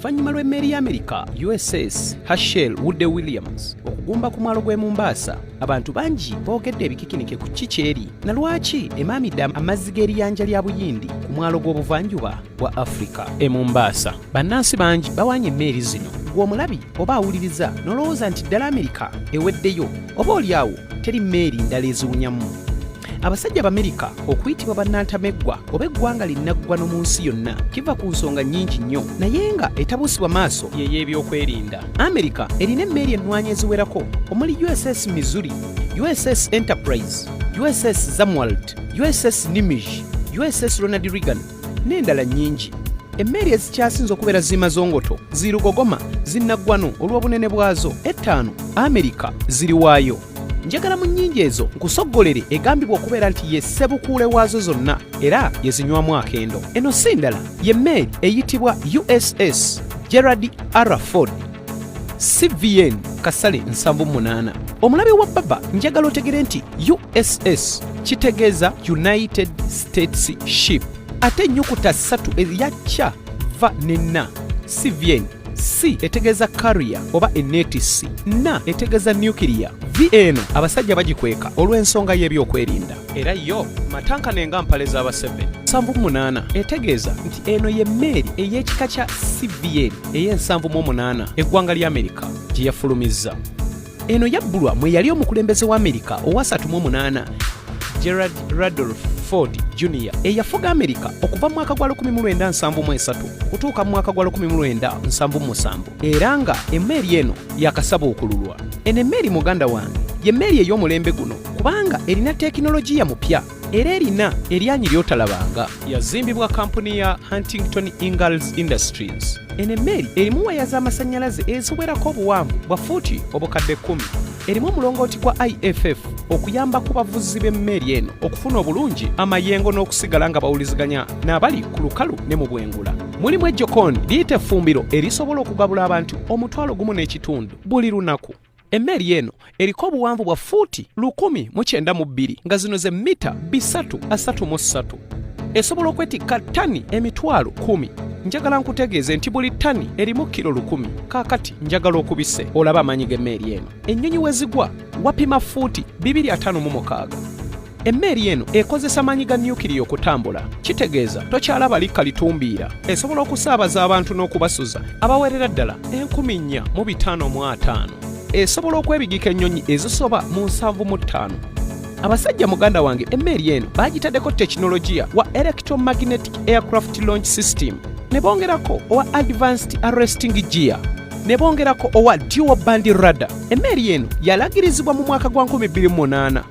oluvannyuma lw'emmeeri y'Amerika USS Herschel Woodrow Williams okugumba ku mwalo gw'e Mombasa, abantu bangi boogedde ebikikinike ku kikyeri na lwaki emaamidde amazzi g'eriyanja lya Buyindi ku mwalo gw'obuvanjuba bwa Afrika e Mombasa. Bannansi bangi bawaanye emmeeri zino. Gw'omulabi oba awuliriza n'olowooza nti ddala Amerika eweddeyo oba oliawo teri mmeeri ndala eziwunyamu. Abasajja b'Amerika okuyitibwa bannantameggwa oba eggwanga linnaggwano mu nsi yonna kiva ku nsonga nnyingi nnyo naye nga etabuusibwa maaso y'ebyokwerinda. Amerika erina emmeeri ennwanyi eziwerako omuli USS Missouri, USS Enterprise, USS Zumwalt, USS Nimitz, USS Ronald Reagan n'endala nnyingi. Emmeeri ezikyasinze okubeera zimazongoto, zirugogoma, zinnaggwano olw'obunene bwazo, ettaano Amerika ziri waayo. Njagala mu nnyingi ezo nkusoggolere egambibwa okubeera nti ye ssebukuule waazo zonna era yezinywamu akendo. Eno si ndala y'emmeeri eyitibwa USS Gerald R. Ford CVN Kasale 78. Omulabe wa baba njagala otegere nti USS kitegeeza United States Ship ate ennyukuta 3 eyacha va nenna CVN C etegeeza carrier oba enetisi, na etegeeza nuclear. V eno abasajja bagikweka olw'ensonga y'ebyokwerinda era yo matanka nenga mpale z'aba 7. 78 etegeeza nti eno y'emmeeri ey'ekika kya CVN ey'e78 eggwanga lya Amerika gye yafulumizza. Eno yabbulwa mwe yali omukulembeze wa Amerika owa 38 Gerald Randolph Ford Jr. eyafuga Amerika okuva mu mwaka gwa 1973 okutuuka mu mwaka gwa 1977 era nga emmeeri eno yakasaba okululwa. Eno emmeeri muganda wange y'emmeeri ey'omulembe guno kubanga erina tekinologiya mupya era erina eryanyi ly'otalabanga. Yazimbibwa kampuni ya Huntington Ingalls Industries. Eno emmeeri erimu waya z'amasannyalaze eziwerako obuwanvu bwa fuuti obukadde 10. Erimu omulongooti gwa IFF okuyamba ku bavuzi b'emmeeri eno okufuna obulungi amayengo n'okusigala nga bawuliziganya n'abali ku lukalu ne mu bwengula. Mulimu ejjokooni liyita effumbiro erisobola okugabula abantu 1.5 buli lunaku. Emmeeri eno eriko obuwanvu bwa fuuti 192 nga zino ze mita 333. Esobola okwetikka ttani emitwalo 10. Njagala nkutegeeze nti buli ttani erimu kilo 10. Kaakati njagala okubise olaba amaanyi g'emmeeri eno. Ennyonyi wezigwa wapima fuuti 256. Emmeeri eno ekozesa maanyi ga nyukiriya okutambula. Kitegeeza tokyalaba likka litumbiira. Esobola okusaabaza abantu n'okubasuza abawerera ddala 1550. Esobola okwebigika ennyonyi ezisoba mu 75. Abasajja muganda wange emmeeri eno bagitaddeko tekinologiya wa electromagnetic aircraft launch system, ne bongerako owa advanced arresting gear, ne bongerako owa dual band radar. Emmeeri eno yalagirizibwa mu mwaka gwa 2008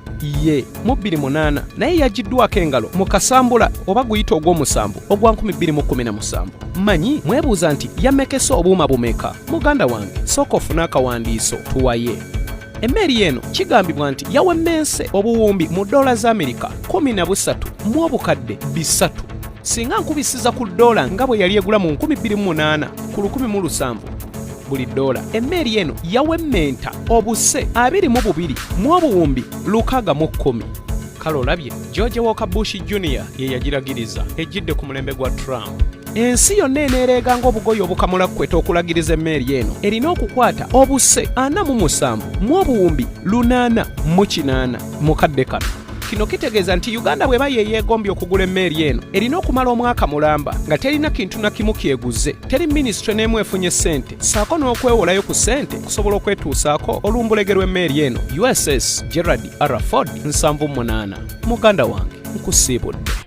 mu 2008 naye yagiddwako engalo mu kasambula oba guyita ogw'omusanvu ogwa 2017. Manyi mwebuuza nti yamekesa obuuma bumeka? Muganda wange sooka ofune akawandiiso tuwaye. Emmeeri eno kigambibwa nti yawemmense obuwumbi mu dola za Amerika 13 mu obukadde 3. Singa nkubisiza ku dola nga bwe yali egula mu 2008 ku 1700 buli dola, emmeeri eno yawemmenta obuse 22 mu obuwumbi 610. Kale olabye George Walker Bush Jr. ye yagiragiriza ejjidde ku mulembe gwa Trump. Ensi yonna eneereega ng'obugoye obukamulakweta okulagiriza emmeeri eno erina okukwata obuse 47 mu obuwumbi 808 mu kadde kano. Kino kitegeeza nti Uganda bw'eba yeegombye okugula emmeeri eno erina okumala omwaka mulamba nga terina kintu na kimu kyeguze, teri minisitule n'emu efunye ssente, saako n'okwewolayo ku ssente kusobola okwetuusaako olumbulege lw'emmeeri eno USS Gerald R. Ford 78. Muganda wange nkusiibudde.